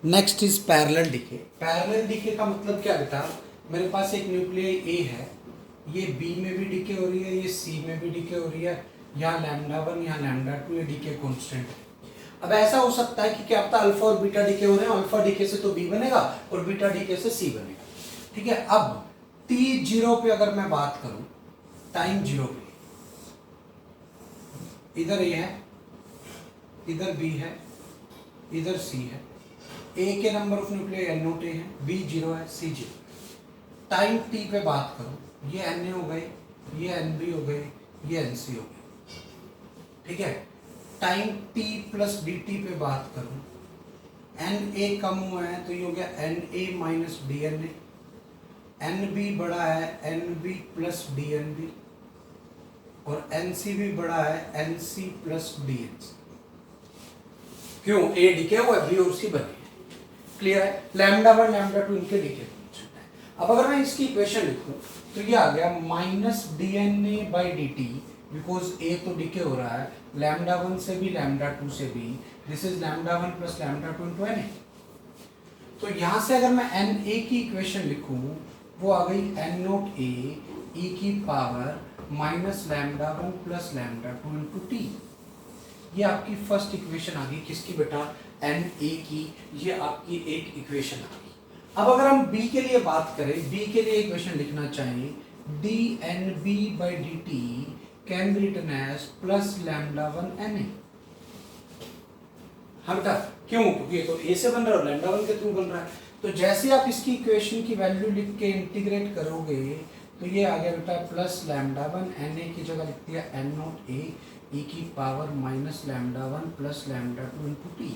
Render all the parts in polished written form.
Next is parallel decay. Parallel decay का मतलब क्या बेटा, मेरे पास एक न्यूक्लियर ए है, ये बी में भी डीके हो रही है, ये सी में भी डीके हो रही है, यहाँ लैम्डा 1 यहाँ लैम्डा 2 ये डीके कांस्टेंट है। अब ऐसा हो सकता है कि क्या पता अल्फा और बीटा डीके हो रहे हैं, अल्फा डीके से तो बी बनेगा और बीटा डीके से सी बनेगा, ठीक है। अब t0 पे अगर मैं बात करूं, टाइम 0 पे, इधर ए है, इधर बी है, इधर सी है, ए के नंबर ऑफ न्यूक्लियर NO है, बी 0 है, सी 0। टाइम टी पे बात करूं, ये Na हो गए, ये Nb हो गए, ये Nc हो गए, ठीक है। Time t plus D T पे बात करूं, Na कम हुआ है तो ये हो गया Na माइनस DNA, Nb बड़ा है Nb प्लस DNb, और Nc भी बड़ा है Nc प्लस DNc। क्यों? ए डीके हुआ है, बी और सी बने, क्लियर है। लैम्डा 1 लैम्डा 2 इनके डीके। अब अगर मैं इसकी इक्वेशन लिखूं तो ये आ गया minus DNA by D T, because A तो डीके हो रहा है, लैम्डा 1 से भी लैम्डा 2 से भी, this is lambda 1 plus lambda 2 into Na। तो यहां से अगर मैं Na की इक्वेशन लिखूं, वो आ गई N0 A e की power minus lambda 1 plus lambda 2 into T. ये आपकी फर्स्ट इक्वेशन आ गई, किसकी बेटा? Na की। ये आपकी एक इक्वेशन आ गई। अब अगर हम b के लिए बात करें, b के लिए इक्वेशन लिखना चाहें, dNb by dt can be written as plus lambda 1 Na। हाँ बेटा, क्यों? क्योंकि ये तो a से बन रहा है और लैम्डा 1 के थ्रू बन रहा है। तो जैसे आप इसकी इक्वेशन की वैल्यू लिख के इंटीग्रेट करोगे तो ये आ गया बेटा प्लस लैम्डा 1 Na की जगह लिख दिया N0 A e की power minus lambda 1 plus lambda 2 into T.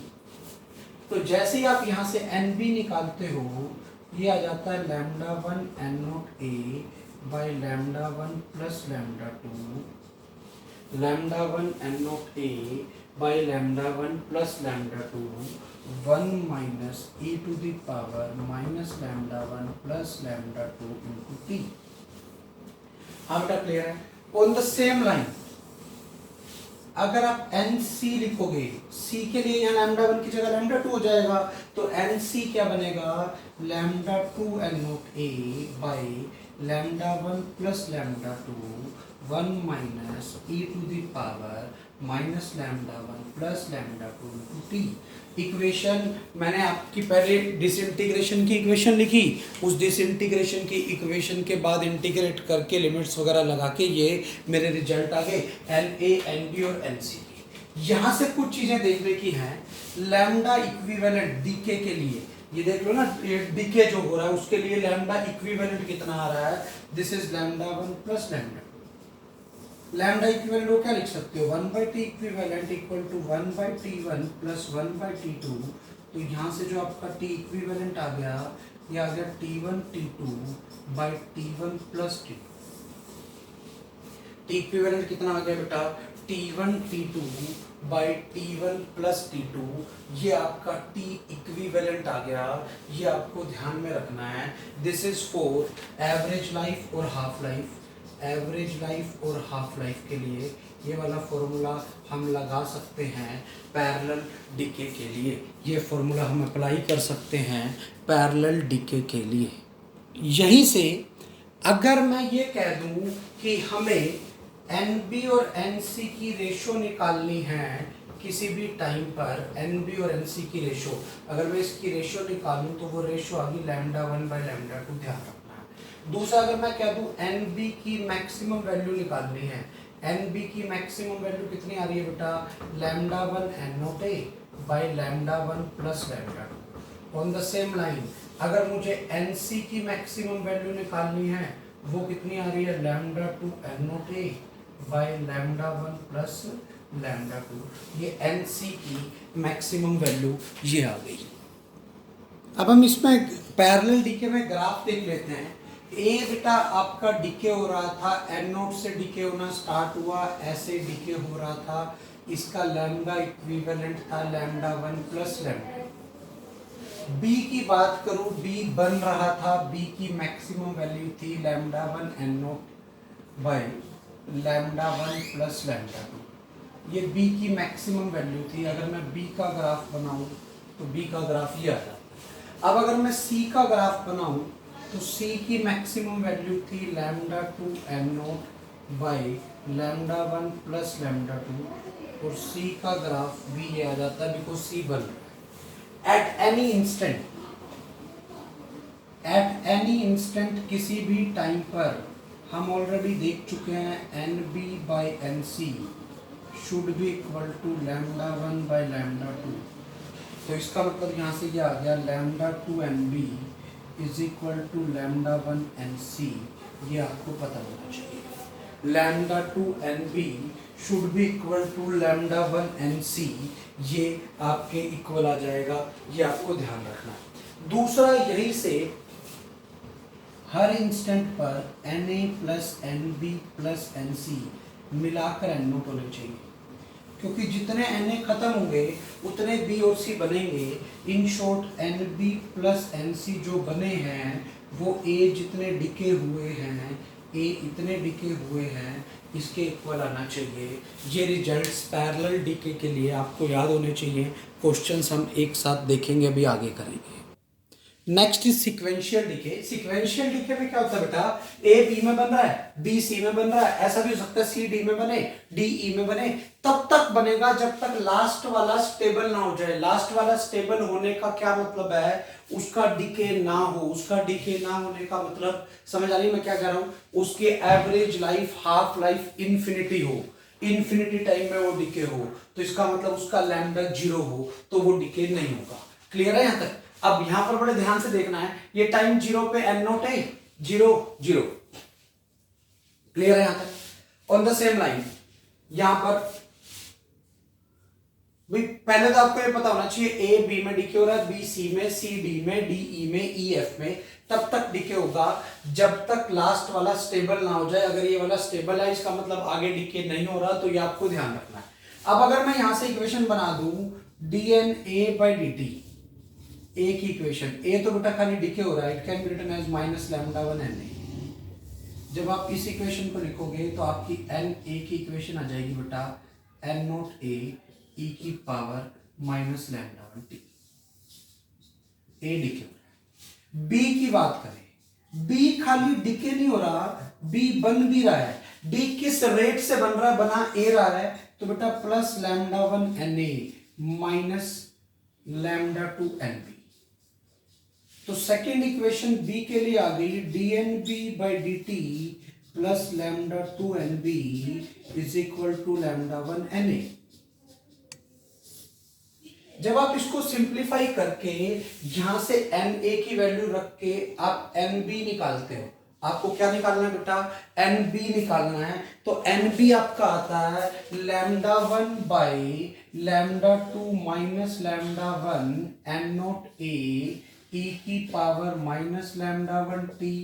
तो जैसे ही आप यहाँ से NB निकालते हो, ये आ जाता है lambda 1 N0 A by lambda 1 plus lambda 2, lambda 1 N0 A by lambda 1 plus lambda 2, 1 minus e to the power minus lambda 1 plus lambda 2 into T. हाँ बेटा, क्लियर है। ऑन द सेम लाइन अगर आप NC लिखोगे, C के लिए यहाँ lambda 1 की जगह लैम्डा 2 हो जाएगा, तो NC क्या बनेगा? Lambda 2 N0 A by lambda 1 plus lambda 2, 1 minus e to the power minus lambda 1 plus lambda 2 into T. Equation मैंने आपकी पहले डिसइंटीग्रेशन की इक्वेशन लिखी, उस डिसइंटीग्रेशन की इक्वेशन के बाद इंटीग्रेट करके लिमिट्स वगैरह लगा के ये मेरे रिजल्ट आ गए Na, Nb और Nc के। यहाँ से कुछ चीजें देखने की हैं। लैम्डा इक्विवेलेंट डीके के लिए ये देख लो ना, डीके जो हो रहा है उसके लिए लैम्डा इक्विवेलेंट कितना आ रहा है? This is lambda 1 plus lambda 2। Lambda equivalent को क्या लिख सकते हो? 1 by T equivalent equal to 1 by T1 plus 1 by T2। तो यहाँ से जो आपका टी इक्विवेलेंट आ गया, ये आ गया T1 T2 by T1 plus T2। T equivalent कितना आ गया बेटा? T1 T2 by T1 plus T2। ये आपका टी इक्विवेलेंट आ गया, ये आपको ध्यान में रखना है। This is for average life और हाफ लाइफ। एवरेज लाइफ और हाफ लाइफ के लिए ये वाला फॉर्मूला हम लगा सकते हैं पैरेलल डीके के लिए। ये फॉर्मूला हम अप्लाई कर सकते हैं पैरेलल डीके के लिए। यहीं से अगर मैं ये कह दूं कि हमें NB और NC की रेशो निकालनी है किसी भी टाइम पर, NB और NC की रेशो, अगर मैं इसकी रेशो निकालूं तो वो रेशो आ गई लैम्डा 1 बाई लैम्डा 2, ध्यान रखना है। दूसरा, अगर मैं कह दूं NB की मैक्सिमम वैल्यू निकालनी है, NB की मैक्सिमम वैल्यू कितनी आ रही है बेटा? Lambda 1 N0 A by lambda 1 plus lambda 2। On the same line अगर मुझे NC की मैक्सिमम वैल्यू निकालनी है, वो कितनी आ रही है? Lambda 2 N0 A by lambda 1 plus lambda 2। ये NC की मैक्सिमम वैल्यू ये आ गई। अब हम इसमें पैरेलल डीके में ग्राफ देख लेते हैं। ए बेटा आपका डीके हो रहा था, N0 से डीके होना स्टार्ट हुआ, ऐसे डीके हो रहा था, इसका लैम्डा इक्विवेलेंट था लैम्डा 1 प्लस लैम्डा। बी की बात करूं, बी बन रहा था, बी की मैक्सिमम वैल्यू थी lambda 1 N0 by lambda 1 plus lambda 2। ये बी की मैक्सिमम वैल्यू थी। अगर मैं बी का ग्राफ बनाऊं तो बी का ग्राफ ये आ जाता है। अब अगर मैं सी का ग्राफ बनाऊं तो सी की मैक्सिमम वैल्यू थी lambda 2 N naught by lambda 1 plus lambda 2 और सी का ग्राफ भी ये आ जाता है बिकॉज सी बन रहा है एट एनी इंस्टेंट किसी भी टाइम पर। हम ऑलरेडी देख चुके हैं N B by N C should be equal to lambda 1 by lambda 2। तो इसका मतलब यहाँ से ये आ गया lambda 2 N B is equal to lambda 1 N C. ये आपको पता होना चाहिए lambda 2 N B should be equal to lambda 1 N C. ये आपके इक्वल आ जाएगा, ये आपको ध्यान रखना है। दूसरा यही से हर इंस्टेंट पर N A plus N B plus N C मिलाकर एन नोट होने चाहिए, क्योंकि जितने एन ए खत्म होंगे उतने बी और सी बनेंगे। In short N B plus N C जो बने हैं वो ए जितने डिके हुए हैं, ए इतने डिके हुए हैं, इसके इक्वल आना चाहिए। ये रिजल्ट्स पैरेलल डिके के लिए आपको याद होने चाहिए। क्वेश्चंस हम एक साथ देखेंगे, अभी आगे करेंगे। Next is sequential decay. Sequential decay में क्या होता है बेटा, ए बी में बन रहा है, बी सी में बन रहा है, ऐसा भी हो सकता है सी डी में बने, डी ई में बने। तब तक बनेगा जब तक लास्ट वाला स्टेबल ना हो जाए। लास्ट वाला स्टेबल होने का क्या मतलब है, उसका डिके ना हो। उसका डिके ना होने का मतलब समझ आ रही मैं क्या कह रहा हूं, उसकी average life half life infinity हो, इंफिनिटी टाइम में वो डिके हो। तो इसका मतलब उसका लैम्डा 0 हो तो वो डिके नहीं होगा। क्लियर है यहां तक? अब यहां पर बड़े ध्यान से देखना है, ये टाइम 0 पे एन नोट है 0 0। क्लियर है यहां तक? ऑन द सेम लाइन यहां पर भाई पहले तो आपको ये पता होना चाहिए ए बी में डिके हो रहा है, बी सी में, सी डी में, डी ई में, ई एफ में। तब तक डिके होगा जब तक लास्ट वाला स्टेबल ना हो जाए। अगर ये वाला स्टेबल है इसका मतलब आगे डिके नहीं हो रहा, तो ये आपको ध्यान रखना है। अब अगर मैं यहां से इक्वेशन बना दूं D N A by D T, A की इक्वेशन, ए तो बेटा खाली डिके हो रहा है, it can be written as minus lambda 1 N A. जब आप इस इक्वेशन को लिखोगे तो आपकी एन ए की इक्वेशन आ जाएगी बेटा एन नोट ए ई की पावर माइनस लैम्डा 1 टी। ए डिके हो रहा है। बी की बात करें, बी खाली डिके नहीं हो रहा, बी बन भी रहा है। डी किस रेट से बन रहा है, बना ए रहा है, तो बेटा plus lambda 1 N A minus lambda 2 N B. तो सेकेंड इक्वेशन बी के लिए आ गई D N B by D T plus lambda 2 N B is equal to lambda 1 N A. जब आप इसको सिंप्लीफाई करके यहां से एन ए की वैल्यू रख के आप एन बी निकालते हो, आपको क्या निकालना है बेटा, एन बी निकालना है। तो एन बी आपका आता है lambda 1 by lambda 2 minus lambda 1 N naught A e की power minus lambda 1 T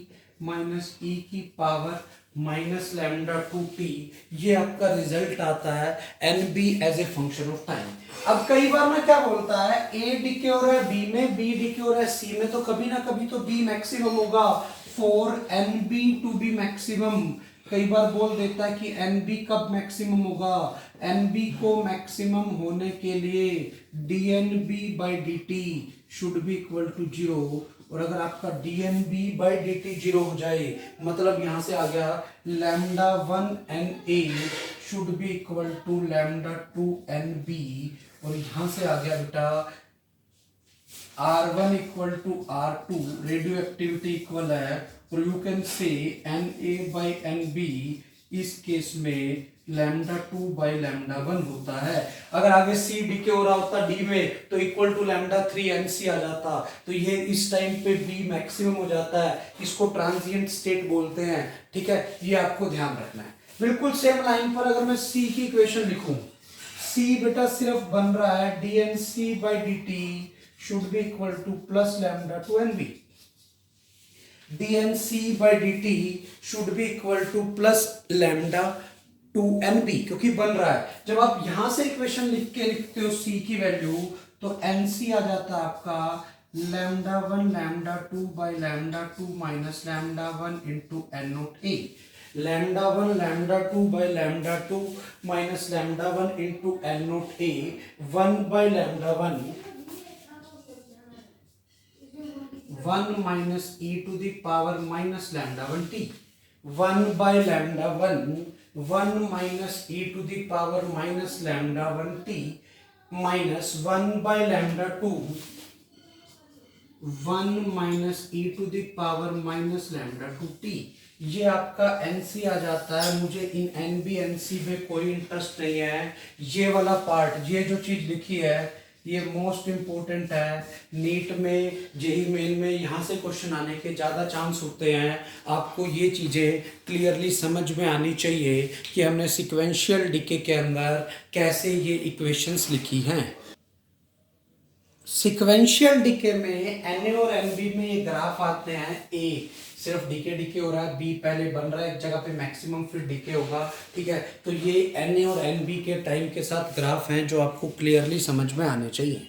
minus e की पावर माइनस लैम्डा 2 टी। ये आपका रिजल्ट आता है N B as a function of time. अब कई बार ना क्या बोलता है, ए डिके हो रहा है बी में, बी डिके हो रहा है सी में, तो कभी ना कभी तो बी मैक्सिमम होगा। For N B to be maximum कई बार बोल देता है कि एन बी कब मैक्सिमम होगा। एन बी को मैक्सिमम होने के लिए D N B by D T should be equal to 0। और अगर आपका D N B by D T 0 हो जाए, मतलब यहां से आ गया lambda 1 N A should be equal to lambda 2 N B. और यहां से आ गया बेटा R1 equal to R2, radioactivity equal है। और you can say N A by N B इस केस में लैम्डा 2 बाई लैम्डा 1 होता है। अगर आगे सी डी के हो रहा होता डी में तो equal to lambda 3 N C आ जाता। तो ये इस टाइम पे बी मैक्सिमम हो जाता है, इसको ट्रांजिएंट स्टेट बोलते हैं। ठीक है, ये आपको ध्यान रखना है। बिल्कुल सेम लाइन पर अगर मैं सी की इक्वेशन लिखूं, सी बेटा सिर्फ बन रहा है D N C by D T should be equal to plus lambda 2 nb। dnc by dt should be equal to plus lambda 2 nb, क्योंकि बन रहा है। जब आप यहां से इक्वेशन लिख के लिखते हो c की वैल्यू, तो nc आ जाता है आपका lambda 1 lambda 2 by lambda 2 minus lambda 1 into N naught A. Lambda 1 lambda 2 by lambda 2 minus lambda 1 into N naught A, 1 by lambda 1 1 minus e to the power minus lambda 1t, 1 by lambda 1 minus e to the power minus lambda 1t minus 1 by lambda 2 1 minus e to the power minus lambda 2t। ये आपका NC आ जाता है। मुझे इन NB NC में कोई interest नहीं है। ये वाला पार्ट, ये जो चीज लिखी है ये मोस्ट इंपोर्टेंट है। नीट में, जेई मेन में यहाँ से क्वेश्चन आने के ज़्यादा चांस होते हैं। आपको ये चीज़ें क्लियरली समझ में आनी चाहिए कि हमने सिक्वेंशियल डीके के अंदर कैसे ये इक्वेशंस लिखी हैं। सिक्वेंशियल डीके में एनए और एनबी में ये ग्राफ आते हैं। ए सिर्फ डीके डीके हो रहा है, बी पहले बन रहा है एक जगह पे मैक्सिमम, फिर डीके होगा, ठीक है। तो ये एनए और एनबी के टाइम के साथ ग्राफ हैं जो आपको क्लियरली समझ में आने चाहिए।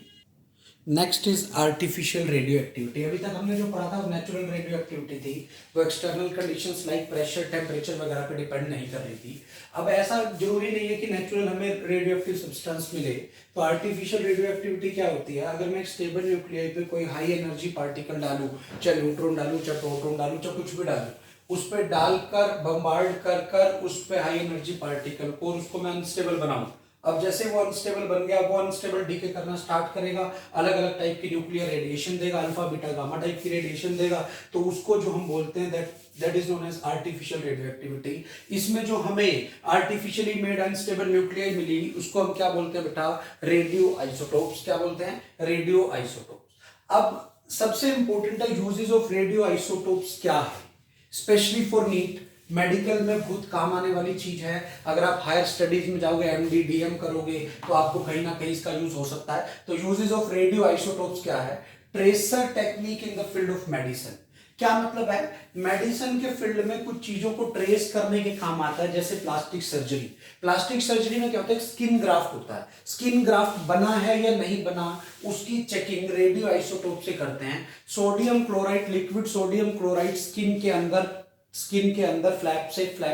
Next is artificial radio activity. अभी तक हमने जो पढ़ा था वो नेचुरल रेडियो एक्टिविटी थी, वो external conditions like pressure, temperature वगैरह पे डिपेंड नहीं कर रही थी। अब ऐसा जरूरी नहीं है कि नेचुरल हमें रेडियो एक्टिव सब्सटेंस मिले। तो आर्टिफिशियल रेडियो एक्टिविटी क्या होती है? अगर मैं एक स्टेबल न्यूक्लियाई पे कोई हाई एनर्जी पार्टिकल डालूं, चाहे न्यूट्रॉन डालूं, चाहे प्रोटॉन डालूं, चाहे कुछ भी डालूं, उस पर डालकर बम्बार्ड कर कर उस पे हाई एनर्जी पार्टिकल को, और उसको मैं अनस्टेबल बनाऊं। अब जैसे वो अनस्टेबल बन गया, वो अनस्टेबल डीके करना स्टार्ट करेगा, अलग अलग टाइप की न्यूक्लियर रेडिएशन देगा, अल्फा बीटा गामा टाइप की रेडिएशन देगा। तो उसको जो हम बोलते हैं that is known as artificial radioactivity. इसमें जो हमें आर्टिफिशियली मेड अनस्टेबल न्यूक्लियाई मिली उसको हम क्या बोलते हैं बेटा? Radioisotopes. क्या बोलते हैं? Radioisotopes. अब सबसे इंपॉर्टेंट है यूजेस ऑफ रेडियो आइसोटोप्स क्या है, स्पेशली फॉर नीट। मेडिकल में बहुत काम आने वाली चीज है। अगर आप हायर स्टडीज में जाओगे, एमडी डीएम करोगे, तो आपको कहीं ना कहीं इसका यूज हो सकता है। तो यूजेस ऑफ रेडियो आइसोटोप्स क्या है? Tracer technique in the field of medicine. क्या मतलब है? मेडिसिन के फील्ड में कुछ चीजों को ट्रेस करने के काम आता है, जैसे प्लास्टिक सर्जरी। प्लास्टिक सर्जरी में क्या होता है? स्किन ग्राफ्ट होता है। स्किन ग्राफ्ट बना है या नहीं बना, उसकी चेकिंग रेडियो आइसोटोप से करते हैं। Sodium chloride, liquid sodium chloride skin के अंदर फ्लैप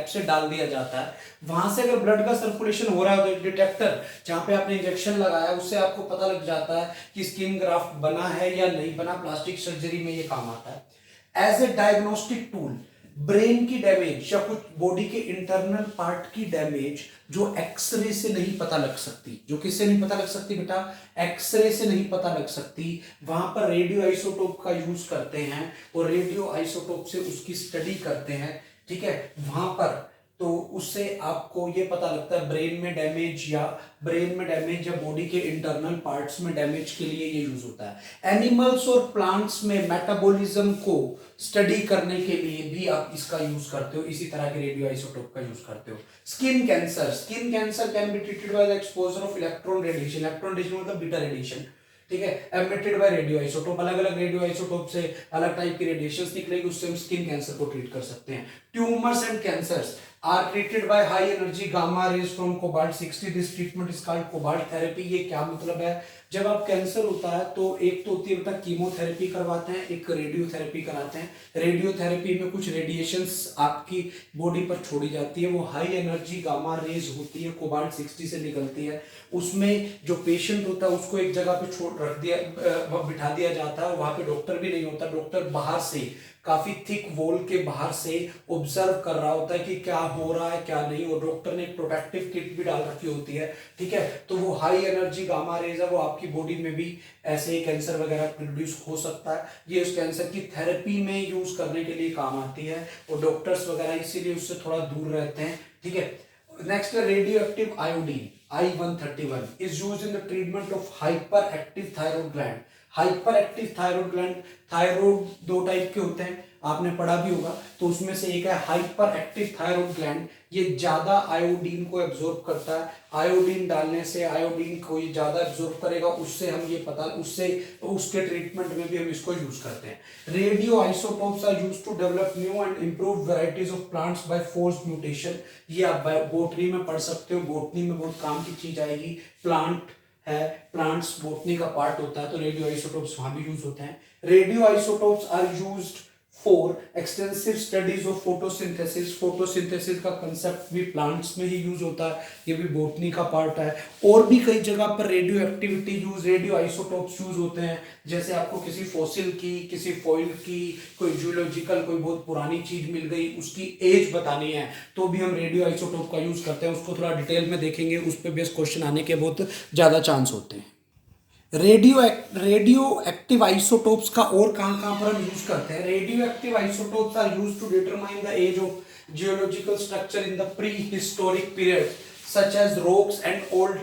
से डाल दिया जाता है। वहां से अगर ब्लड का सर्कुलेशन हो रहा है तो डिटेक्टर जहां पे आपने इंजेक्शन लगाया उससे आपको पता लग जाता है कि स्किन ग्राफ्ट बना है या नहीं बना। प्लास्टिक सर्जरी में ये काम आता है। As a diagnostic tool, brain की डैमेज या कुछ बॉडी के इंटरनल पार्ट की डैमेज जो एक्सरे से नहीं पता लग सकती, जो किससे नहीं पता लग सकती बेटा? एक्सरे से नहीं पता लग सकती, वहां पर रेडियो आइसोटोप का यूज करते हैं और रेडियो आइसोटोप से उसकी स्टडी करते हैं, ठीक है। वहां पर तो उससे आपको ये पता लगता है ब्रेन में डैमेज या बॉडी के इंटरनल पार्ट्स में डैमेज के लिए ये यूज होता है। एनिमल्स और प्लांट्स में मेटाबॉलिज्म को स्टडी करने के लिए भी आप इसका यूज करते हो, इसी तरह के रेडियो आइसोटोप का यूज करते हो। Skin cancer can be treated by the exposure of electron radiation मतलब बीटा रेडिएशन, ठीक है, एमिटेड बाय रेडियो आइसोटोप। अलग अलग रेडियो आइसोटोप से अलग टाइप की रेडिएशंस निकलेगी, उससे हम स्किन कैंसर को ट्रीट कर सकते हैं। Tumours and cancers are treated by high energy gamma rays from cobalt 60। This treatment is called cobalt therapy. ये क्या मतलब है? जब आप कैंसर होता है तो एक तो होती है बेटा कीमोथेरेपी करवाते हैं, एक रेडियोथेरेपी कराते हैं। रेडियोथेरेपी में कुछ रेडिएशंस आपकी बॉडी पर छोड़ी जाती है, वो हाई एनर्जी गामा रेज होती है, कोबाल्ट 60 से निकलती है। उसमें जो पेशेंट होता है उसको एक जगह पे बिठा दिया जाता है, वहां पे डॉक्टर भी नहीं होता। डॉक्टर बाहर से, काफी थिक वॉल के बाहर से ऑब्जर्व कर रहा होता है कि क्या हो रहा है क्या नहीं, और डॉक्टर ने एक प्रोटेक्टिव किट भी डाल रखी होती है, ठीक है। तो वो हाई एनर्जी गामा रेज है, वो आपकी बॉडी में भी ऐसे ही कैंसर वगैरह प्रोड्यूस हो सकता है। ये उस कैंसर की थेरेपी में यूज करने के लिए काम आती है, और डॉक्टर्स वगैरह इसीलिए उससे थोड़ा दूर रहते हैं, ठीक है। Next radio active iodine I-131 is used in the treatment of hyperactive thyroid gland। Hyper active thyroid gland, thyroid दो टाइप के होते हैं, आपने पढ़ा भी होगा। तो उसमें से एक है हाइपर एक्टिव थायराइड ग्लैंड, ये ज्यादा आयोडीन को एब्जॉर्ब करता है। आयोडीन डालने से आयोडीन को ये ज्यादा एब्जॉर्ब करेगा, उससे हम ये पता उसके ट्रीटमेंट में भी हम इसको यूज करते हैं। Radioisotopes are used to develop new and improve varieties of plants by forced mutation. ये आप बोटनी में पढ़ सकते हो, बोटनी में बहुत काम की चीज आएगी। प्लांट है, प्लांट्स बोटनी का पार्ट होता है, तो रेडियो आइसोटोप्स वहां भी यूज होते हैं। Radioisotopes are used 4 extensive studies of photosynthesis. Photosynthesis का कंसेप्ट भी प्लांट्स में ही यूज होता है, ये भी बॉटनी का पार्ट है। और भी कई जगह पर radio activity use, radio isotopes use होते हैं। जैसे आपको किसी फॉसिल की, किसी फॉइल की, कोई जूलॉजिकल कोई बहुत पुरानी चीज मिल गई, उसकी एज बतानी है तो भी हम रेडियो आइसोटोप का यूज करते हैं। उसको थोड़ा डिटेल में देखेंगे, उस पर बेस क्वेश्चन आने के बहुत ज्यादा चांस होते हैं। रेडियो एक्टिव आइसोटोप्स का और कहाँ कहाँ पर हम यूज करते हैं? Radioactive isotopes are use to determine the age of geological structure in the prehistoric period such as rocks and old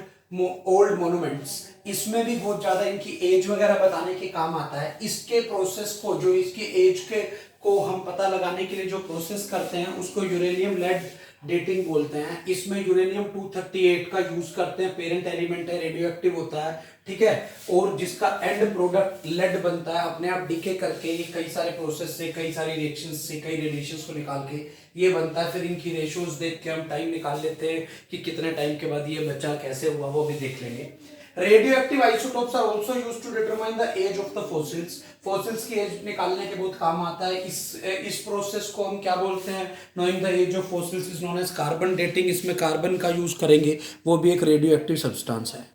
monuments. इसमें भी बहुत ज्यादा इनकी एज वगैरह बताने के काम आता है। इसके प्रोसेस को, जो इसकी एज के को हम पता लगाने के लिए जो प्रोसेस करते हैं, उसको यूरेनियम लेड डेटिंग बोलते हैं। इसमें यूरेनियम 238 का यूज करते हैं, पेरेंट एलिमेंट है, रेडियो एक्टिव होता है, ठीक है। और जिसका एंड प्रोडक्ट लेड बनता है, अपने आप डीके करके, ये कई सारे प्रोसेस से, कई सारी रिएक्शन से, कई रेडिएशंस को निकाल के ये बनता है। फिर इनकी रेशियोज देख के हम टाइम निकाल लेते हैं कि कितने टाइम के बाद ये बच्चा कैसे हुआ, वो भी देख लेंगे। Radioactive isotopes are also used to determine the age of the fossils. Fossils की एज निकालने के बहुत काम आता है। इस प्रोसेस को हम क्या बोलते हैं? Knowing the age of fossils is known as carbon dating. इसमें कार्बन का यूज करेंगे, वो भी एक रेडियोएक्टिव सब्सटेंस है।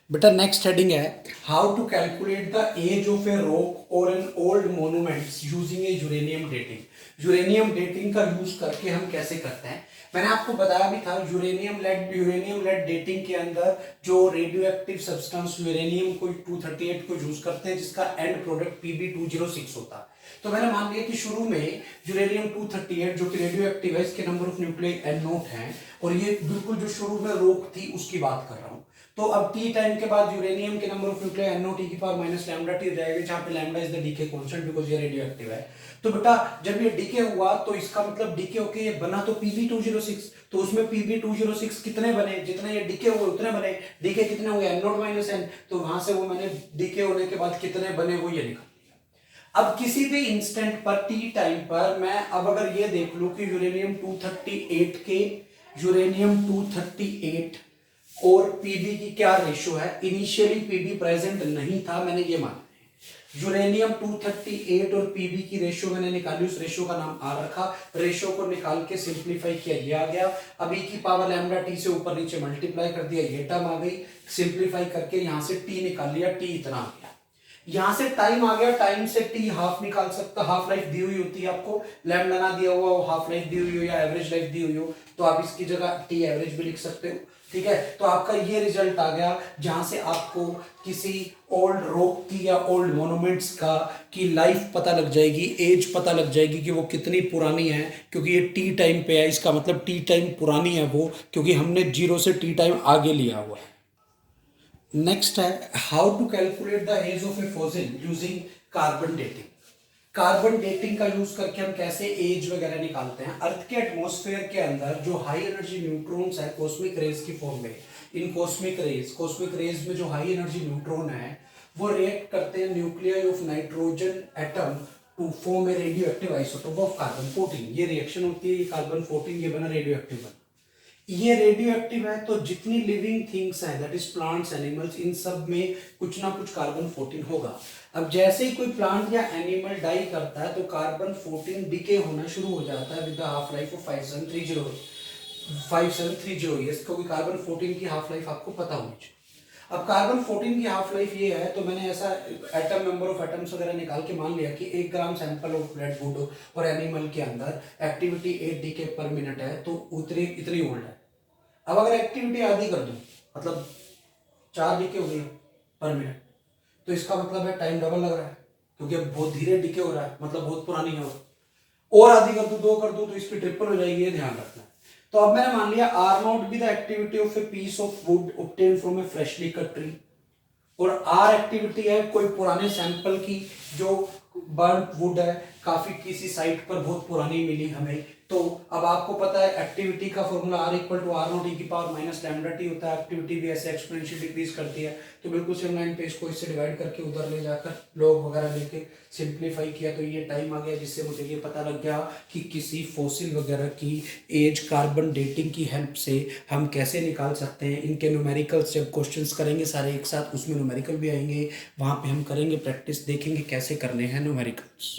बेटा नेक्स्ट हेडिंग है how to calculate the age of a rock or an old monuments using a uranium dating. Uranium dating का यूज करके हम कैसे करते हैं? मैंने आपको बताया भी था, यूरेनियम लेड डेटिंग के अंदर जो रेडियो एक्टिव सब्सटेंस यूरेनियम को 238 को यूज करते हैं, जिसका एंड प्रोडक्ट Pb206 होता है। तो मैंने मान लिया कि शुरू में यूरेनियम 238 जो कि रेडियो एक्टिव है, इसके नंबर ऑफ न्यूक्लियस N0 है, और ये बिल्कुल जो शुरू में रॉक थी उसकी बात कर रहा हूं। तो अब टी टाइम के बाद यूरेनियम के number of nucleus NO T की पावर माइनस लैम्डा टी जाएगी, जहां पे lambda is the decay constant because ये रेडियो एक्टिव है। तो बेटा जब ये डीके हुआ तो इसका मतलब डीके होके ये बना तो Pb206, तो उसमें Pb206 कितने बने? जितने ये डीके हुए उतने बने। डीके कितने हुए? N0 minus N। तो वहां से वो मैंने डीके होने के बाद कितने बने वो ये निकाल लिया। अब किसी भी इंस्टेंट पर टी टाइम पर मैं अब अगर ये देख लूं कि यूरेनियम 238 और पीबी की क्या रेशियो है। इनिशियली पीबी प्रेजेंट नहीं था, मैंने ये माना है। यूरेनियम 238 और पीबी की रेशियो मैंने निकाली, उस रेशियो का नाम आर रखा। रेशियो को निकाल के सिंप्लीफाई किया, ये आ गया। अब ई की पावर लैम्डा टी से ऊपर नीचे मल्टीप्लाई कर दिया, ये टर्म आ गई। सिंप्लीफाई करके यहां से टी निकाल लिया, टी इतना आ गया। यहां से टाइम आ गया, टाइम से टी हाफ निकाल सकता, हाफ लाइफ दी हुई होती है आपको, लैम्डा ना दिया हुआ हो, हाफ लाइफ दी हुई हो या एवरेज लाइफ दी हुई हो, तो आप इसकी जगह टी एवरेज भी लिख सकते हो, ठीक है। तो आपका ये रिजल्ट आ गया, जहां से आपको किसी ओल्ड रॉक की या ओल्ड मोन्यूमेंट्स का की लाइफ पता लग जाएगी, एज पता लग जाएगी कि वो कितनी पुरानी है, क्योंकि ये टी टाइम पे है। इसका मतलब टी टाइम पुरानी है वो, क्योंकि हमने 0 से टी टाइम आगे लिया हुआ है। नेक्स्ट है how to calculate the age of a fossil using carbon dating. Carbon dating का यूज करके हम कैसे एज वगैरह निकालते हैं? अर्थ के एटमॉस्फेयर के अंदर जो हाई एनर्जी न्यूट्रॉन्स है कॉस्मिक रेज की फॉर्म में, इन कॉस्मिक रेज में जो हाई एनर्जी न्यूट्रॉन है वो रिएक्ट करते हैं nuclear of nitrogen atom to form a radioactive isotope of carbon 14। ये रिएक्शन होती है, कार्बन 14 ये बना रेडियो एक्टिव बना। ये रेडियो एक्टिव है, तो जितनी लिविंग थिंग्स हैं, दैट इज प्लांट्स, एनिमल्स, इन सब में कुछ ना कुछ कार्बन 14 होगा। अब जैसे ही कोई प्लांट या एनिमल डाई करता है तो कार्बन 14 डिके होना शुरू हो जाता है with half life of 5730 years, क्योंकि कार्बन 14 की हाफ लाइफ आपको पता होनी चाहिए। अब कार्बन 14 की हाफ लाइफ ये है, तो मैंने ऐसा एटम नंबर ऑफ एटम्स वगैरह निकाल के मान लिया कि 1 gram sample of blood would और एनिमल के अंदर एक्टिविटी 8 डीके पर मिनट है, तो इतनी ओल्ड है। अब अगर एक्टिविटी आधी कर दूं, मतलब 4 डीके हो गई पर मिनट, तो इसका मतलब है टाइम डबल लग रहा है, क्योंकि अब बहुत धीरे डीके हो रहा है, मतलब बहुत पुरानी है। और आधी कर दूं, 2 कर दूं, तो इसकी ट्रिपल हो जाएगी, ये ध्यान रखना है। तो अब मैंने मान लिया R naught be the activity of a piece of wood obtain from a freshly cut tree, और आर एक्टिविटी है कोई पुराने सैंपल की जो बर्न वुड है, काफी किसी साइट पर बहुत पुरानी मिली हमें, तो अब आपको पता है एक्टिविटी का formula R equal to R naught e की पावर माइनस लैम्डा टी होता है। एक्टिविटी भी ऐसे एक्सपोनेंशियल डिक्रीज करती है, तो बिल्कुल सेम लाइन पे इसको इससे डिवाइड करके उधर ले जाकर लॉग वगैरह लेके सिंप्लीफाई किया, तो ये टाइम आ गया, जिससे मुझे ये पता लग गया कि किसी फॉसिल वगैरह की एज कार्बन डेटिंग की हेल्प से हम कैसे निकाल सकते हैं। इनके न्यूमेरिकल्स जब क्वेश्चंस करेंगे सारे एक साथ, उसमें न्यूमेरिकल भी आएंगे, वहाँ पे हम करेंगे प्रैक्टिस, देखेंगे कैसे करने हैं न्यूमेरिकल्स।